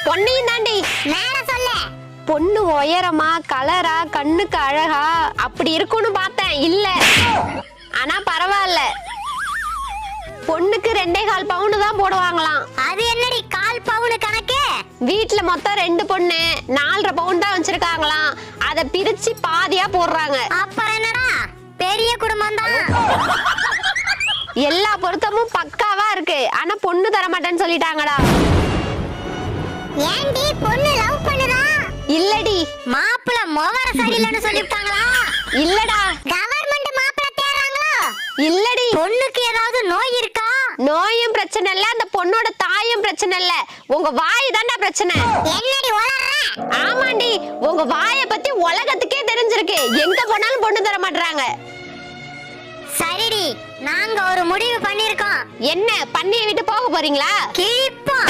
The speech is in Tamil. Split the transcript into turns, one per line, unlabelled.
பொண்ணையும் தாண்டி.
மேல சொல்லு.
பொண்ணு உயரமா கலரா கண்ணுக்கு அழகா அப்படி இருக்கும்னு பார்த்தேன், இல்ல. ஆனா பரவாயில்ல. பொண்ணுக்கு 2.25 பவுன் தான் போடுவாங்களாம்.
அது என்னடி 1/4 பவுன் கணக்கு?
வீட்டுல மொத்தம் 2 பொண்ணு 4.5 பவுன் தான் வச்சிருக்காங்களாம். அத பிரிச்சு பாதியா போடுறாங்க.
அப்புறம் என்னடா, பெரிய குடும்பம் தான்.
எல்லா பொருத்தமும் பக்காவா இருக்கு. ஆனா பொண்ணு தர மாட்டேன்னு சொல்லிட்டாங்கடா.
ஏண்டி பொண்ணு லவ் பண்ணுதா?
இல்லடி.
மாப்பிள மோவர சரியில்லைன்னு சொல்லிட்டாங்களா?
இல்லடா.
கவர்மெண்ட் மாப்பிள தேறாங்களா?
இல்லடி.
பொண்ணுக்கு ஏதாவது நோய் இருக்கா?
நோயும் பிரச்சனை இல்ல, அந்த பொண்ணோட தாயும் பிரச்சனை இல்ல. உங்க வாய் தான்டா பிரச்சனை.
என்னடி உளறற?
ஆமாண்டி, உங்க வாயை பத்தி உலகத்துக்கே தெரிஞ்சிருக்கு. எங்க போனாலும் பொண்ணு தர மாட்டறாங்க.
சரிடி, நாங்க ஒரு முடிவு பண்ணிருக்கோம்.
என்ன? பண்ணியை விட்டு போக போறீங்களா?
கிழிப்போம்.